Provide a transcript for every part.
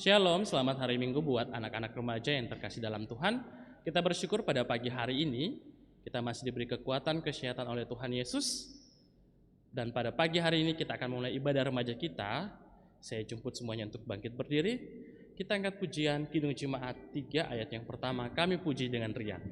Shalom, selamat hari Minggu buat anak-anak remaja yang terkasih dalam Tuhan. Kita bersyukur pada pagi hari ini, kita masih diberi kekuatan, kesehatan oleh Tuhan Yesus. Dan pada pagi hari ini kita akan mulai ibadah remaja kita. Saya jemput semuanya untuk bangkit berdiri. Kita angkat pujian Kidung Jemaat 3 ayat yang pertama, kami puji dengan riang.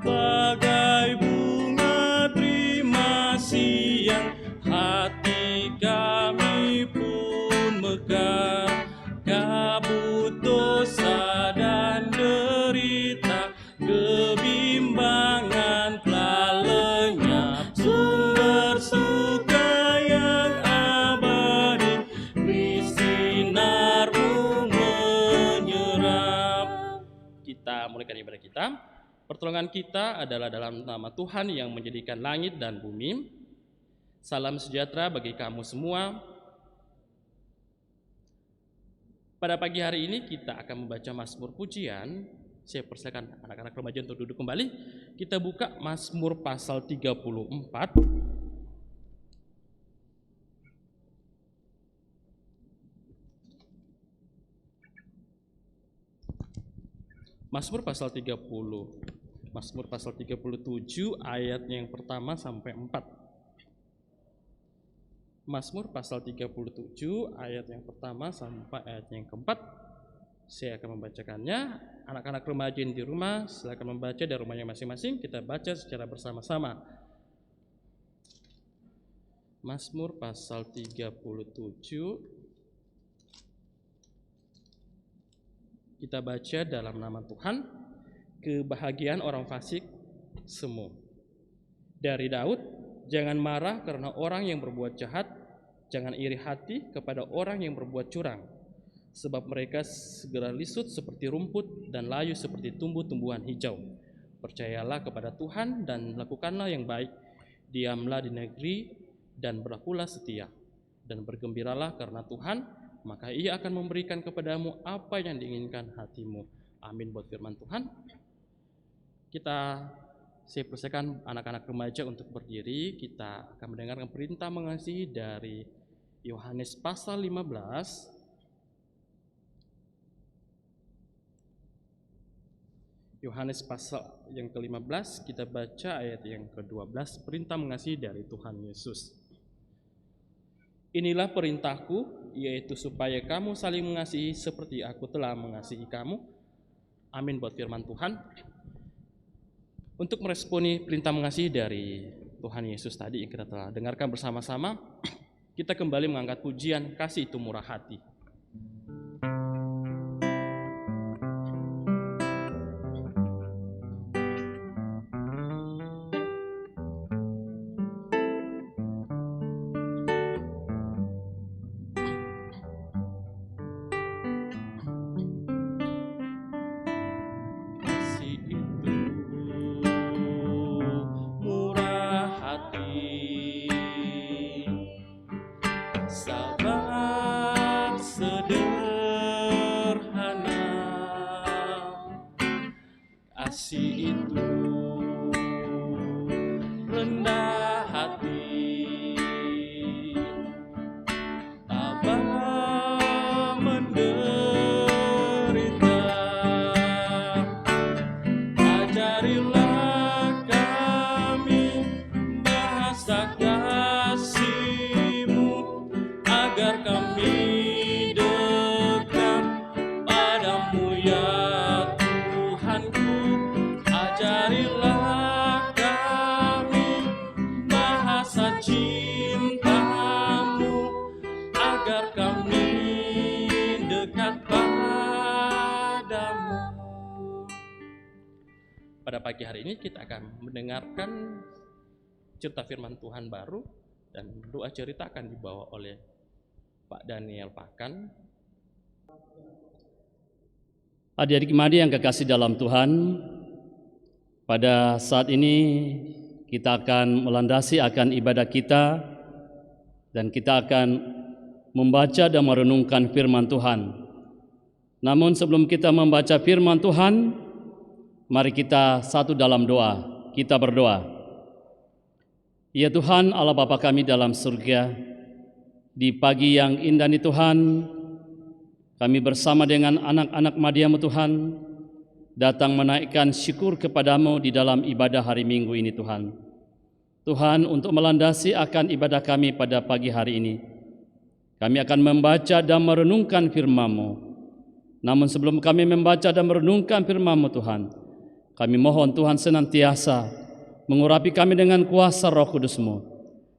Bagai bunga terima siang, hati kami pun mekar. Kabut dosa dan derita, kebimbangan telah lenyap. Sumber suka yang abadi, di sinarmu menyerap. Kita mulaikan ibadah kita. Pertolongan kita adalah dalam nama Tuhan yang menjadikan langit dan bumi. Salam sejahtera bagi kamu semua. Pada pagi hari ini kita akan membaca Mazmur pujian. Saya persilakan anak-anak remaja untuk duduk kembali. Kita buka Mazmur pasal 34. Mazmur pasal 37 ayat yang pertama sampai 4. Mazmur pasal 37 ayat yang pertama sampai ayat yang keempat. Saya akan membacakannya. Anak-anak remaja di rumah silakan membaca dari rumahnya masing-masing. Kita baca secara bersama-sama. Mazmur pasal 37. Kita baca dalam nama Tuhan. Kebahagiaan orang fasik semu. Dari Daud, jangan marah karena orang yang berbuat jahat, jangan iri hati kepada orang yang berbuat curang, sebab mereka segera lisut seperti rumput dan layu seperti tumbuh-tumbuhan hijau. Percayalah kepada Tuhan dan lakukanlah yang baik, diamlah di negeri dan berlakulah setia, dan bergembiralah karena Tuhan, maka Ia akan memberikan kepadamu apa yang diinginkan hatimu. Amin buat firman Tuhan. Saya persilakan anak-anak remaja untuk berdiri. Kita akan mendengarkan perintah mengasihi dari Yohanes pasal 15. Yohanes pasal yang ke-15, kita baca ayat yang ke-12, perintah mengasihi dari Tuhan Yesus. Inilah perintahku, yaitu supaya kamu saling mengasihi seperti aku telah mengasihi kamu. Amin buat firman Tuhan. Untuk meresponi perintah mengasihi dari Tuhan Yesus tadi yang kita telah dengarkan bersama-sama, kita kembali mengangkat pujian Kasih Itu Murah Hati. Kasih itu rendah hati, tabah menderita. Ajarilah kami bahasa kasih-Mu, agar kami dekat padamu ya Tuhanku. Ajarilah kami bahasa cinta-Mu, agar kami dekat padamu. Pada pagi hari ini kita akan mendengarkan cerita firman Tuhan baru, dan doa cerita akan dibawa oleh Pak Daniel Pakan. Adik-adik mari yang kekasih dalam Tuhan, pada saat ini kita akan melandasi akan ibadah kita dan kita akan membaca dan merenungkan firman Tuhan. Namun sebelum kita membaca firman Tuhan, mari kita satu dalam doa. Kita berdoa. Ya Tuhan Allah Bapa kami dalam surga, di pagi yang indah ini Tuhan, kami bersama dengan anak-anak Madiamu Tuhan, datang menaikkan syukur kepadamu di dalam ibadah hari Minggu ini Tuhan. Tuhan, untuk melandasi akan ibadah kami pada pagi hari ini, kami akan membaca dan merenungkan firman-Mu. Namun sebelum kami membaca dan merenungkan firman-Mu Tuhan, kami mohon Tuhan senantiasa mengurapi kami dengan kuasa Roh Kudus-Mu,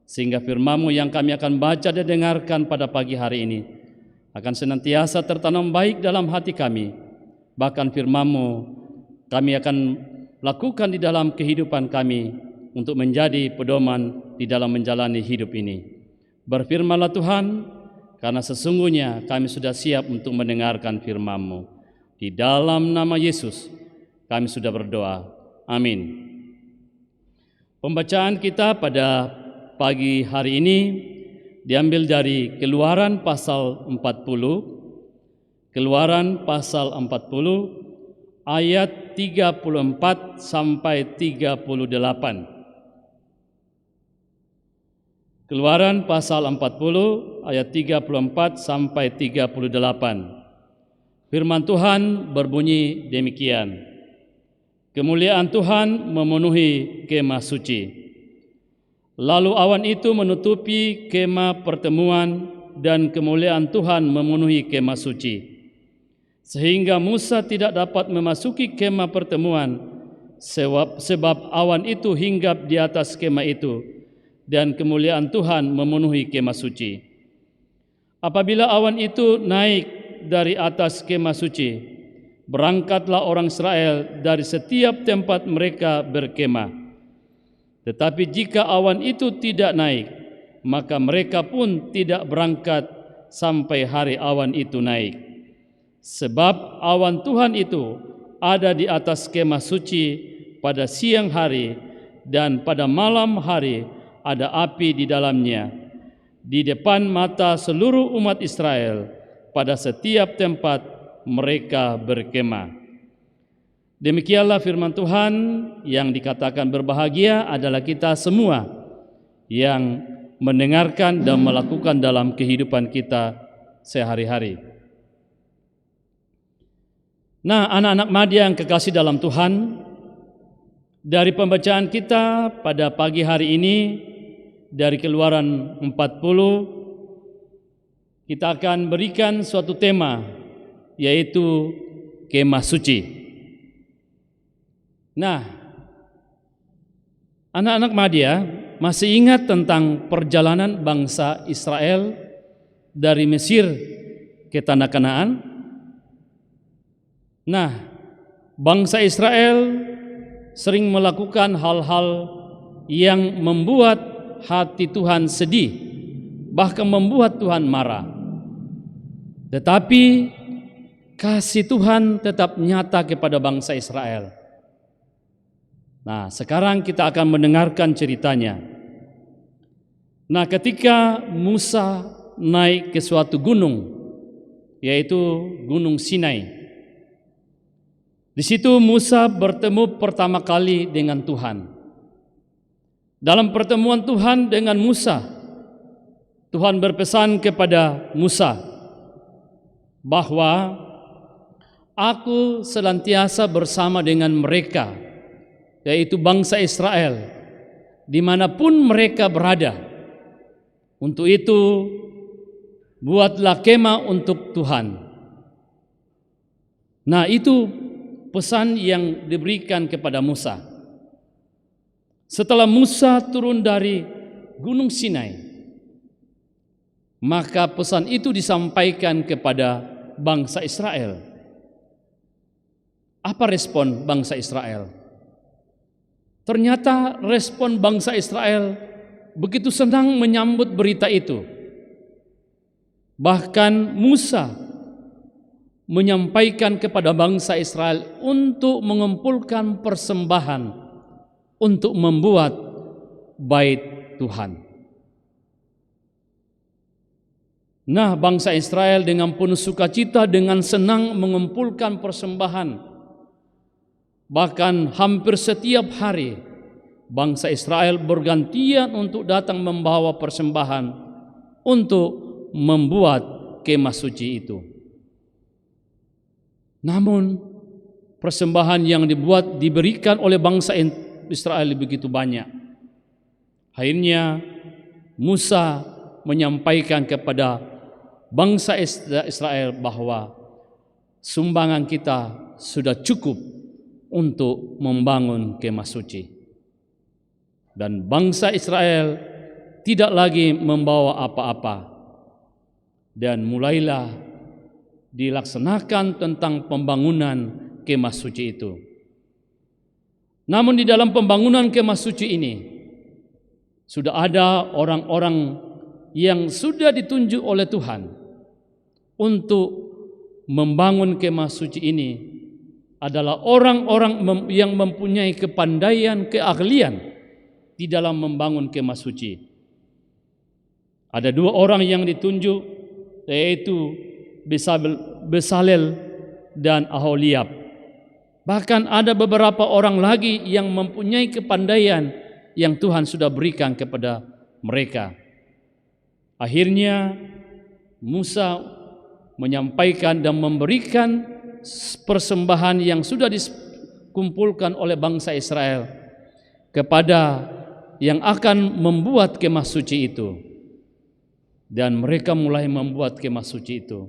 sehingga firman-Mu yang kami akan baca dan dengarkan pada pagi hari ini akan senantiasa tertanam baik dalam hati kami. Bahkan firman-Mu kami akan lakukan di dalam kehidupan kami untuk menjadi pedoman di dalam menjalani hidup ini. Berfirmanlah Tuhan, karena sesungguhnya kami sudah siap untuk mendengarkan firman-Mu. Di dalam nama Yesus kami sudah berdoa. Amin. Pembacaan kita pada pagi hari ini diambil dari Keluaran pasal 40. Keluaran pasal 40 ayat 34 sampai 38. Keluaran pasal 40 ayat 34 sampai 38. Firman Tuhan berbunyi demikian. Kemuliaan Tuhan memenuhi kemah suci. Lalu awan itu menutupi kemah pertemuan dan kemuliaan Tuhan memenuhi kemah suci. Sehingga Musa tidak dapat memasuki kemah pertemuan sebab awan itu hinggap di atas kemah itu. Dan kemuliaan Tuhan memenuhi kemah suci. Apabila awan itu naik dari atas kemah suci, berangkatlah orang Israel dari setiap tempat mereka berkemah. Tetapi jika awan itu tidak naik, maka mereka pun tidak berangkat sampai hari awan itu naik. Sebab awan Tuhan itu ada di atas kemah suci pada siang hari, dan pada malam hari ada api di dalamnya, di depan mata seluruh umat Israel pada setiap tempat mereka berkemah. Demikianlah firman Tuhan yang dikatakan berbahagia adalah kita semua yang mendengarkan dan melakukan dalam kehidupan kita sehari-hari. Nah, anak-anak Madia yang kekasih dalam Tuhan, dari pembacaan kita pada pagi hari ini dari Keluaran 40, kita akan berikan suatu tema, yaitu kemah suci. Nah, anak-anak Madia masih ingat tentang perjalanan bangsa Israel dari Mesir ke tanah Kanaan? Nah, bangsa Israel sering melakukan hal-hal yang membuat hati Tuhan sedih, bahkan membuat Tuhan marah. Tetapi kasih Tuhan tetap nyata kepada bangsa Israel. Nah, sekarang kita akan mendengarkan ceritanya. Nah, ketika Musa naik ke suatu gunung, yaitu Gunung Sinai. Di situ Musa bertemu pertama kali dengan Tuhan. Dalam pertemuan Tuhan dengan Musa, Tuhan berpesan kepada Musa bahwa aku senantiasa bersama dengan mereka, yaitu bangsa Israel, dimanapun mereka berada. Untuk itu, buatlah kemah untuk Tuhan. Nah, itu pesan yang diberikan kepada Musa. Setelah Musa turun dari Gunung Sinai, maka pesan itu disampaikan kepada bangsa Israel. Apa respon bangsa Israel? Ternyata respon bangsa Israel begitu senang menyambut berita itu. Bahkan Musa menyampaikan kepada bangsa Israel untuk mengumpulkan persembahan untuk membuat bait Tuhan. Nah, bangsa Israel dengan penuh sukacita, dengan senang mengumpulkan persembahan. Bahkan hampir setiap hari bangsa Israel bergantian untuk datang membawa persembahan untuk membuat kemah suci itu. Namun persembahan yang diberikan oleh bangsa Israel begitu banyak. Akhirnya Musa menyampaikan kepada bangsa Israel bahwa sumbangan kita sudah cukup untuk membangun kemah suci. Dan bangsa Israel tidak lagi membawa apa-apa. Dan mulailah dilaksanakan tentang pembangunan kemah suci itu. Namun di dalam pembangunan kemah suci ini sudah ada orang-orang yang sudah ditunjuk oleh Tuhan untuk membangun kemah suci ini, adalah orang-orang yang mempunyai kepandaian, keahlian di dalam membangun kemah suci. Ada 2 orang yang ditunjuk, yaitu Bezalel dan Aholiab. Bahkan ada beberapa orang lagi yang mempunyai kepandaian yang Tuhan sudah berikan kepada mereka. Akhirnya Musa menyampaikan dan memberikan persembahan yang sudah dikumpulkan oleh bangsa Israel kepada yang akan membuat kemah suci itu. Dan mereka mulai membuat kemah suci itu.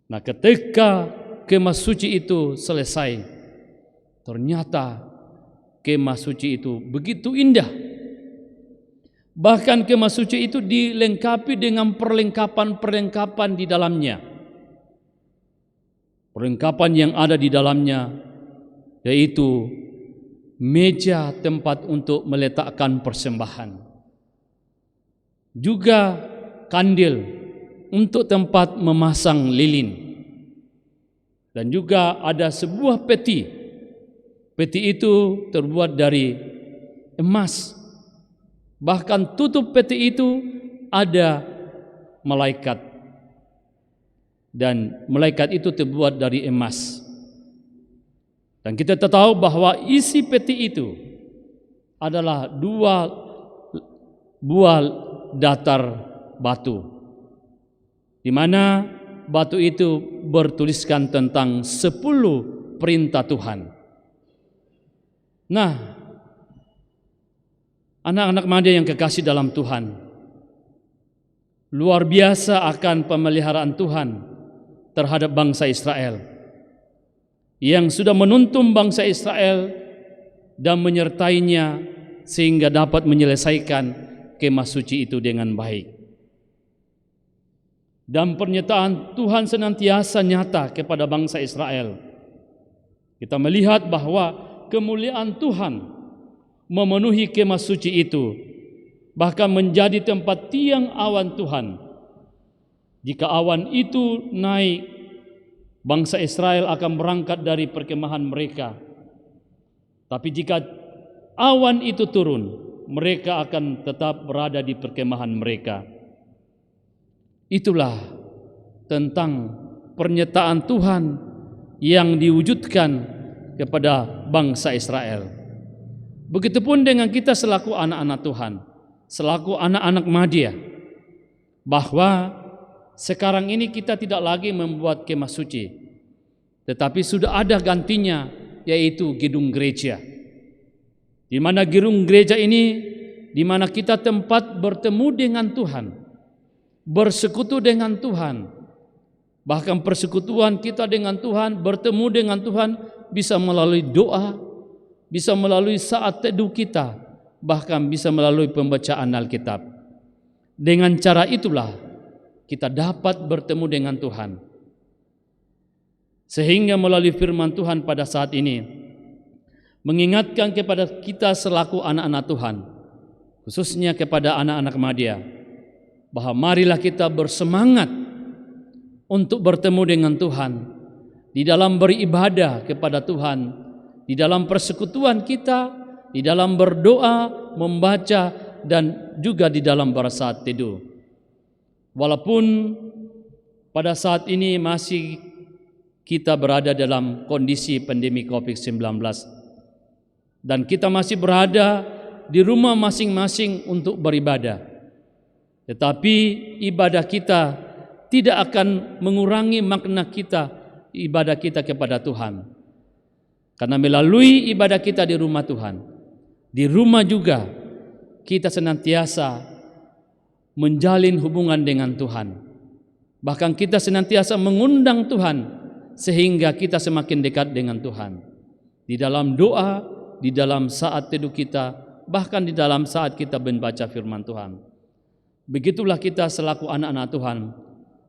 Nah, ketika kemah suci itu selesai, ternyata kemah suci itu begitu indah. Bahkan kemah suci itu dilengkapi dengan perlengkapan-perlengkapan di dalamnya. Perlengkapan yang ada di dalamnya yaitu meja tempat untuk meletakkan persembahan. Juga kandil untuk tempat memasang lilin. Dan juga ada sebuah peti. Peti itu terbuat dari emas. Bahkan tutup peti itu ada malaikat. Dan malaikat itu terbuat dari emas. Dan kita tahu bahwa isi peti itu adalah 2 buah datar batu, di mana batu itu bertuliskan tentang 10 perintah Tuhan. Nah, anak-anak muda yang kekasih dalam Tuhan, luar biasa akan pemeliharaan Tuhan terhadap bangsa Israel yang sudah menuntun bangsa Israel dan menyertainya sehingga dapat menyelesaikan kemah suci itu dengan baik. Dan pernyataan Tuhan senantiasa nyata kepada bangsa Israel. Kita melihat bahwa kemuliaan Tuhan memenuhi kemah suci itu, bahkan menjadi tempat tiang awan Tuhan. Jika awan itu naik, bangsa Israel akan berangkat dari perkemahan mereka. Tapi jika awan itu turun, mereka akan tetap berada di perkemahan mereka. Itulah tentang pernyataan Tuhan yang diwujudkan kepada bangsa Israel. Begitupun dengan kita selaku anak-anak Tuhan, selaku anak-anak Madya, bahwa sekarang ini kita tidak lagi membuat kemah suci, tetapi sudah ada gantinya, yaitu gedung gereja. Di mana gedung gereja ini, di mana kita tempat bertemu dengan Tuhan, bersekutu dengan Tuhan. Bahkan persekutuan kita dengan Tuhan, bertemu dengan Tuhan bisa melalui doa, bisa melalui saat teduh kita, bahkan bisa melalui pembacaan Alkitab. Dengan cara itulah kita dapat bertemu dengan Tuhan. Sehingga melalui firman Tuhan pada saat ini mengingatkan kepada kita selaku anak-anak Tuhan, khususnya kepada anak-anak Madya, bahwa marilah kita bersemangat untuk bertemu dengan Tuhan, di dalam beribadah kepada Tuhan, di dalam persekutuan kita, di dalam berdoa, membaca, dan juga di dalam bersaat teduh. Walaupun pada saat ini masih kita berada dalam kondisi pandemi COVID-19 dan kita masih berada di rumah masing-masing untuk beribadah, tetapi ibadah kita tidak akan mengurangi makna kita, ibadah kita kepada Tuhan. Karena melalui ibadah kita di rumah Tuhan, di rumah juga kita senantiasa menjalin hubungan dengan Tuhan. Bahkan kita senantiasa mengundang Tuhan sehingga kita semakin dekat dengan Tuhan. Di dalam doa, di dalam saat teduh kita, bahkan di dalam saat kita membaca firman Tuhan. Begitulah kita selaku anak-anak Tuhan,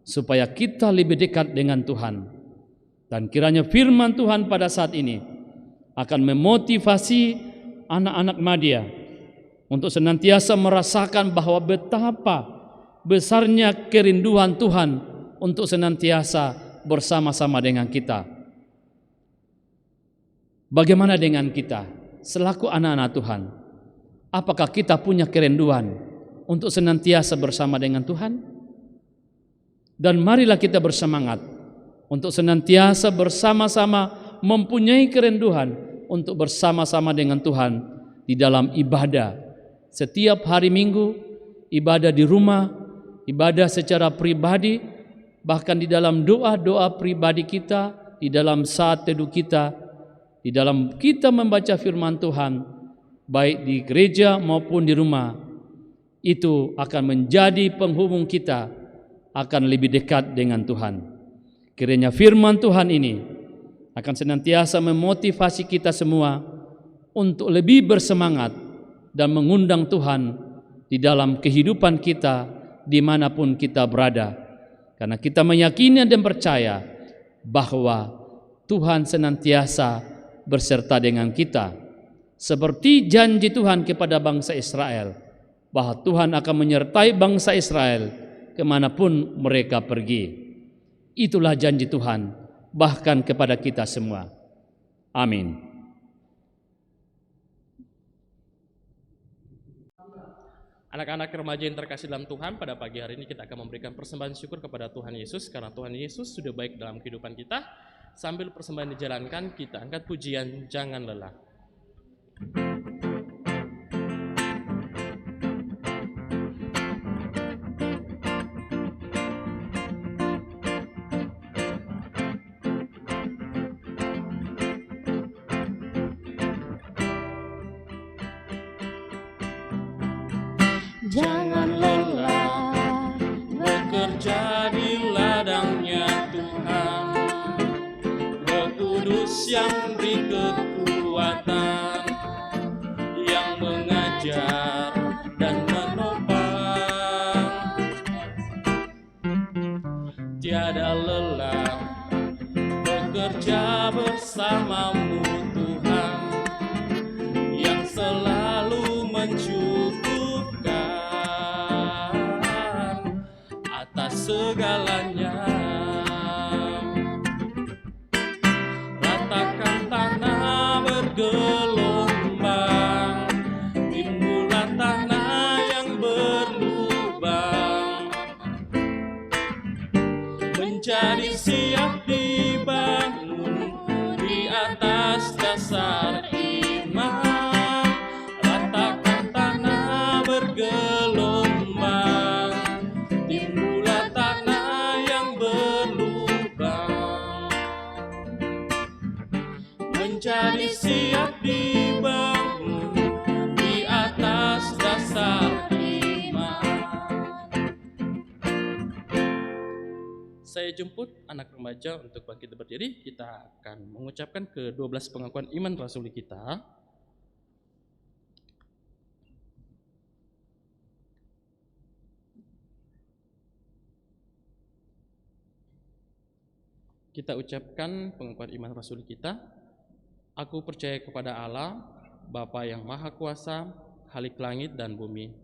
supaya kita lebih dekat dengan Tuhan. Dan kiranya firman Tuhan pada saat ini akan memotivasi anak-anak Madya untuk senantiasa merasakan bahwa betapa besarnya kerinduan Tuhan untuk senantiasa bersama-sama dengan kita. Bagaimana dengan kita selaku anak-anak Tuhan? Apakah kita punya kerinduan untuk senantiasa bersama dengan Tuhan? Dan marilah kita bersemangat untuk senantiasa bersama-sama mempunyai kerinduan untuk bersama-sama dengan Tuhan di dalam ibadah. Setiap hari Minggu, ibadah di rumah, ibadah secara pribadi, bahkan di dalam doa-doa pribadi kita, di dalam saat teduh kita, di dalam kita membaca firman Tuhan, baik di gereja maupun di rumah, itu akan menjadi penghubung kita akan lebih dekat dengan Tuhan. Kiranya firman Tuhan ini akan senantiasa memotivasi kita semua untuk lebih bersemangat dan mengundang Tuhan di dalam kehidupan kita dimanapun kita berada. Karena kita meyakini dan percaya bahwa Tuhan senantiasa berserta dengan kita. Seperti janji Tuhan kepada bangsa Israel, bahwa Tuhan akan menyertai bangsa Israel kemanapun mereka pergi. Itulah janji Tuhan bahkan kepada kita semua. Amin. Anak-anak remaja yang terkasih dalam Tuhan, pada pagi hari ini kita akan memberikan persembahan syukur kepada Tuhan Yesus, karena Tuhan Yesus sudah baik dalam kehidupan kita. Sambil persembahan dijalankan, kita angkat pujian Jangan Lelah. Jangan lelah bekerja di ladangnya Tuhan. Roh Kudus yang beri kekuatan, yang mengajar dan menopang. Tiada lelah bekerja bersamamu Tuhan, yang selalu mencukupkan segalanya. Ratakan tanah bergelombang, timbulah tanah yang berlubang, menjadi siap dibangun di atas dasar iman. Ratakan tanah bergelombang, timbulah tanah yang berlubang, menjadi siap dibangun di atas dasar iman. Saya jemput anak remaja untuk bangkit berdiri. Kita akan mengucapkan ke-12 pengakuan iman rasuli kita. Kita ucapkan pengakuan iman rasuli kita. Aku percaya kepada Allah, Bapa yang Maha Kuasa, Khalik langit dan bumi,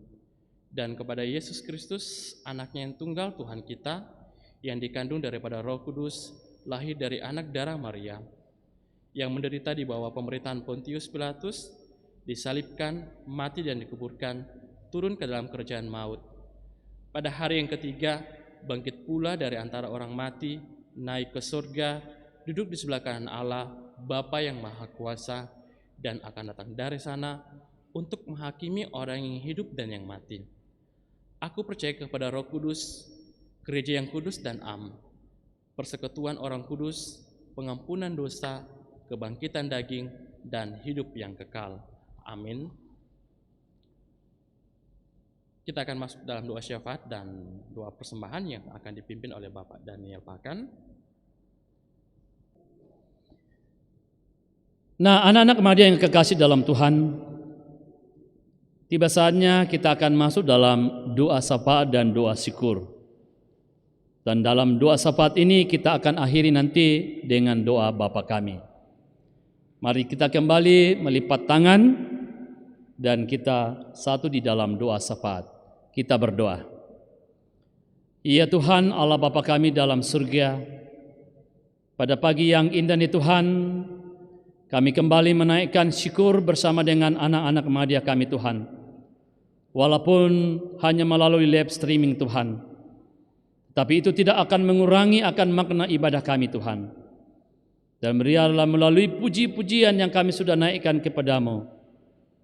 dan kepada Yesus Kristus, anaknya yang tunggal Tuhan kita, yang dikandung daripada Roh Kudus, lahir dari anak darah Maria, yang menderita di bawah pemerintahan Pontius Pilatus, disalibkan, mati dan dikuburkan, turun ke dalam kerajaan maut. pada hari yang ketiga bangkit pula dari antara orang mati, naik ke surga, duduk di sebelah kanan Allah, Bapa yang Maha Kuasa, dan akan datang dari sana untuk menghakimi orang yang hidup dan yang mati. Aku percaya kepada Roh Kudus, gereja yang kudus dan am, persekutuan orang kudus, pengampunan dosa, kebangkitan daging, dan hidup yang kekal. Amin. Kita akan masuk dalam doa syafaat dan doa persembahan yang akan dipimpin oleh Bapak Daniel Pakan. Nah, anak-anak remaja yang kekasih dalam Tuhan, tiba saatnya kita akan masuk dalam doa syafaat dan doa syukur. Dan dalam doa syafaat ini kita akan akhiri nanti dengan doa Bapa kami. Mari kita kembali melipat tangan dan kita satu di dalam doa syafaat. Kita berdoa. Ya Tuhan Allah Bapa kami dalam surga, pada pagi yang indah ini Tuhan, kami kembali menaikkan syukur bersama dengan anak-anak remaja kami Tuhan. Walaupun hanya melalui live streaming Tuhan, tapi itu tidak akan mengurangi akan makna ibadah kami Tuhan. Dan biarlah melalui puji-pujian yang kami sudah naikkan kepadamu,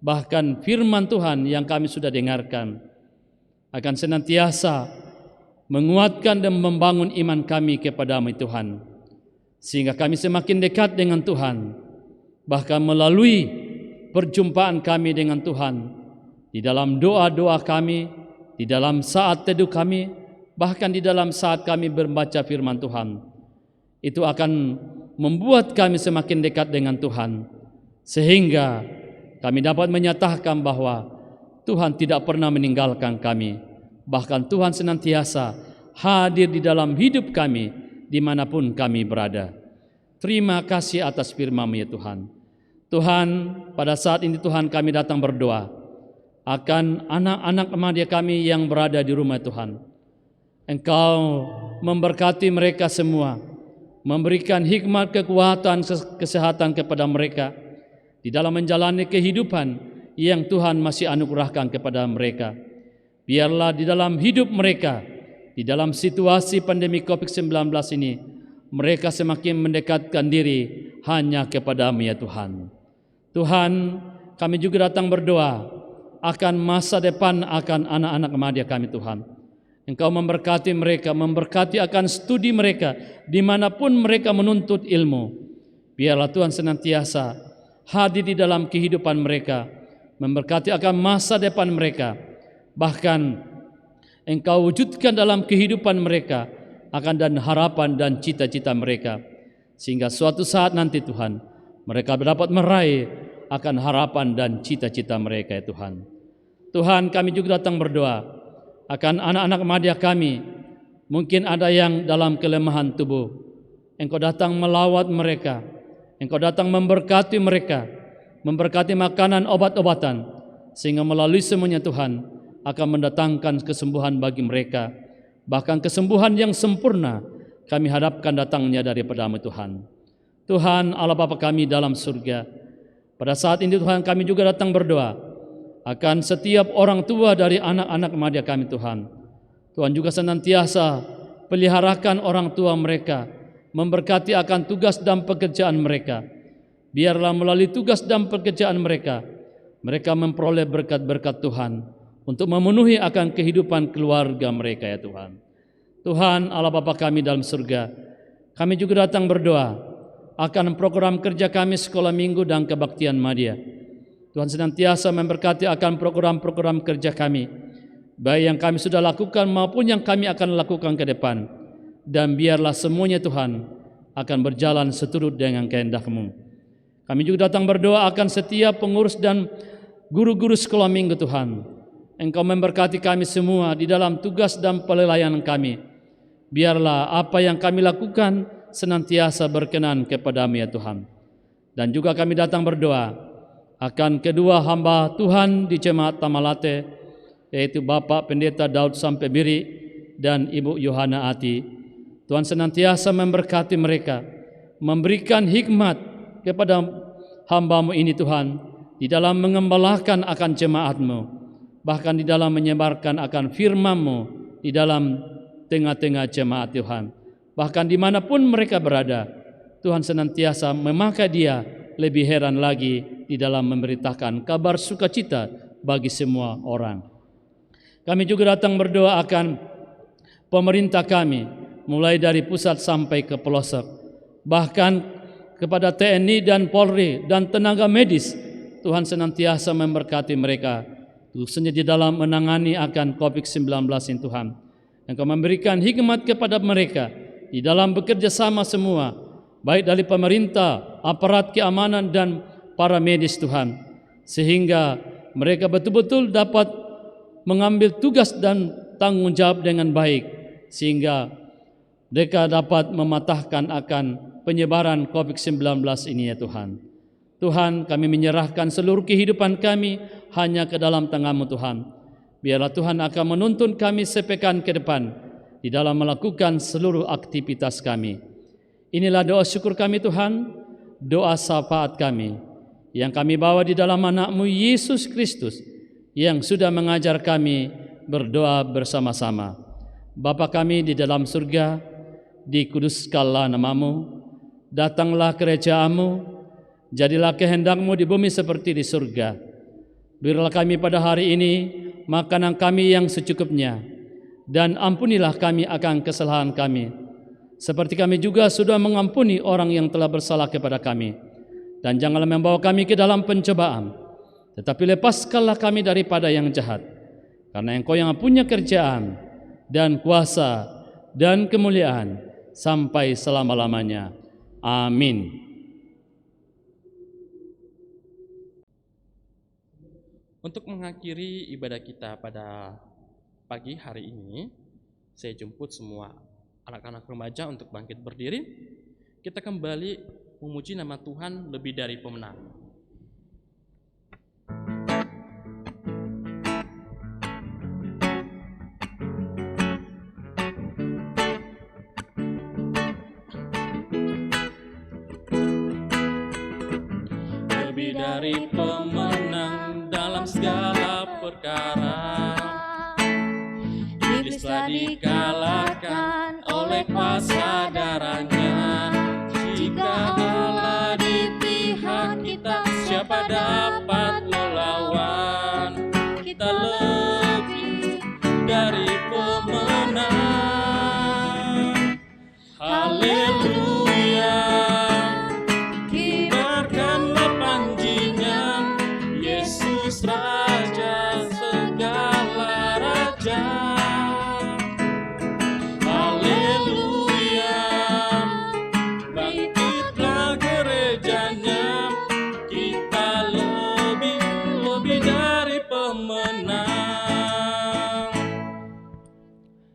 bahkan firman Tuhan yang kami sudah dengarkan, akan senantiasa menguatkan dan membangun iman kami kepadamu Tuhan, sehingga kami semakin dekat dengan Tuhan, bahkan melalui perjumpaan kami dengan Tuhan, di dalam doa-doa kami, di dalam saat teduh kami, bahkan di dalam saat kami membaca firman Tuhan, itu akan membuat kami semakin dekat dengan Tuhan, sehingga kami dapat menyatakan bahwa Tuhan tidak pernah meninggalkan kami, bahkan Tuhan senantiasa hadir di dalam hidup kami dimanapun kami berada. Terima kasih atas firman-Mu ya Tuhan. Tuhan, pada saat ini Tuhan kami datang berdoa akan anak-anak remaja kami yang berada di rumah Tuhan. Engkau memberkati mereka semua, memberikan hikmat, kekuatan, kesehatan kepada mereka di dalam menjalani kehidupan yang Tuhan masih anugerahkan kepada mereka. Biarlah di dalam hidup mereka, di dalam situasi pandemi COVID-19 ini, mereka semakin mendekatkan diri hanya kepada-Mu ya Tuhan. Tuhan, kami juga datang berdoa akan masa depan akan anak-anak remaja kami Tuhan. Engkau memberkati mereka, memberkati akan studi mereka, dimanapun mereka menuntut ilmu. Biarlah Tuhan senantiasa hadir di dalam kehidupan mereka, memberkati akan masa depan mereka, bahkan Engkau wujudkan dalam kehidupan mereka akan dan harapan dan cita-cita mereka, sehingga suatu saat nanti Tuhan mereka dapat meraih akan harapan dan cita-cita mereka ya Tuhan. Tuhan, kami juga datang berdoa akan anak-anak remaja kami, mungkin ada yang dalam kelemahan tubuh. Engkau datang melawat mereka, Engkau datang memberkati mereka, memberkati makanan, obat-obatan, sehingga melalui semuanya Tuhan akan mendatangkan kesembuhan bagi mereka, bahkan kesembuhan yang sempurna kami harapkan datangnya daripada-Mu Tuhan. Tuhan Allah Bapa kami dalam surga, pada saat ini Tuhan kami juga datang berdoa akan setiap orang tua dari anak-anak remaja kami Tuhan. Tuhan juga senantiasa peliharakan orang tua mereka, memberkati akan tugas dan pekerjaan mereka. Biarlah melalui tugas dan pekerjaan mereka, mereka memperoleh berkat-berkat Tuhan untuk memenuhi akan kehidupan keluarga mereka ya Tuhan. Tuhan Allah Bapa kami dalam surga, kami juga datang berdoa akan program kerja kami sekolah minggu dan kebaktian media. Tuhan senantiasa memberkati akan program-program kerja kami, baik yang kami sudah lakukan maupun yang kami akan lakukan ke depan. Dan biarlah semuanya Tuhan akan berjalan seturut dengan kehendak-Mu. Kami juga datang berdoa akan setiap pengurus dan guru-guru sekolah minggu Tuhan. Engkau memberkati kami semua di dalam tugas dan pelayanan kami. Biarlah apa yang kami lakukan senantiasa berkenan kepada-Mu ya Tuhan. Dan juga kami datang berdoa akan kedua hamba Tuhan di Jemaat Tamalate, yaitu Bapak Pendeta Daud Sampebiri dan Ibu Yohana Ati. Tuhan senantiasa memberkati mereka, memberikan hikmat kepada hamba-Mu ini Tuhan, di dalam mengembalakan akan jemaat-Mu, bahkan di dalam menyebarkan akan firman-Mu di dalam tengah-tengah jemaat Tuhan. Bahkan dimanapun mereka berada, Tuhan senantiasa memakai dia lebih heran lagi di dalam memberitakan kabar sukacita bagi semua orang. Kami juga datang berdoa akan pemerintah kami, mulai dari pusat sampai ke pelosok, bahkan kepada TNI dan Polri dan tenaga medis. Tuhan senantiasa memberkati mereka, khususnya di dalam menangani akan COVID-19 ini Tuhan. Engkau memberikan hikmat kepada mereka di dalam bekerja sama semua, baik dari pemerintah, aparat keamanan dan para medis Tuhan, sehingga mereka betul-betul dapat mengambil tugas dan tanggung jawab dengan baik, sehingga mereka dapat mematahkan akan penyebaran COVID-19 ini ya Tuhan. Tuhan, kami menyerahkan seluruh kehidupan kami hanya ke dalam tangan-Mu Tuhan. Biarlah Tuhan akan menuntun kami sepekan ke depan di dalam melakukan seluruh aktivitas kami. Inilah doa syukur kami Tuhan, doa syafaat kami yang kami bawa di dalam anak-Mu Yesus Kristus yang sudah mengajar kami berdoa bersama-sama. Bapa kami di dalam surga, dikuduskanlah nama-Mu, datanglah kerajaan-Mu, jadilah kehendak-Mu di bumi seperti di surga. Berilah kami pada hari ini makanan kami yang secukupnya, dan ampunilah kami akan kesalahan kami, seperti kami juga sudah mengampuni orang yang telah bersalah kepada kami. Dan janganlah membawa kami ke dalam pencobaan, tetapi lepaskanlah kami daripada yang jahat. Karena Engkau yang punya kerjaan dan kuasa dan kemuliaan sampai selama-lamanya. Amin. Untuk mengakhiri ibadah kita pada pagi hari ini, saya jemput semua anak-anak remaja untuk bangkit berdiri. Kita kembali memuji nama Tuhan lebih dari pemenang. Lebih dari pemenang dalam segala perkara, iblis telah dikalahkan oleh kuasa darahnya. Jika Allah di pihak kita, siapa dapat melawan? Kita lebih dari pemenang. Haleluya, kibarkanlah panjinya, Yesus Raja segala raja. Haleluya, bangkitlah gerejanya, kita lebih dari pemenang.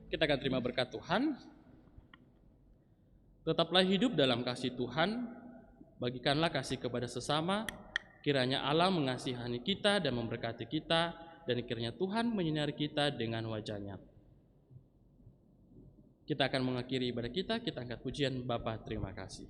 Kita akan terima berkat Tuhan. Tetaplah hidup dalam kasih Tuhan, bagikanlah kasih kepada sesama, kiranya Allah mengasihani kita dan memberkati kita, dan kiranya Tuhan menyinari kita dengan wajah-Nya. Kita akan mengakhiri ibadah kita angkat pujian Bapa terima kasih.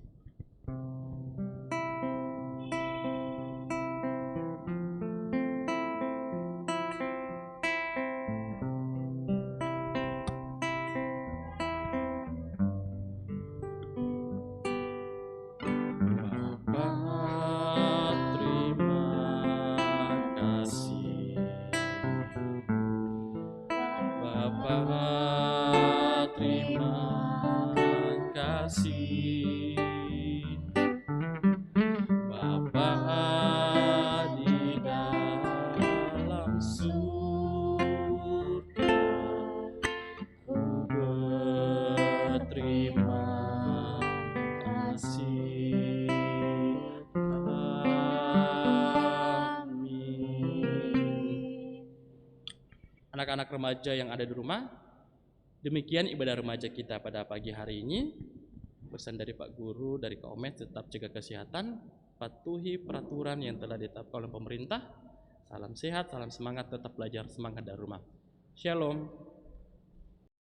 Anak-anak remaja yang ada di rumah, demikian ibadah remaja kita pada pagi hari ini. Pesan dari Pak Guru, dari Kak Omet, tetap jaga kesehatan, patuhi peraturan yang telah ditetapkan oleh pemerintah. Salam sehat, salam semangat, tetap belajar semangat dari rumah. Shalom.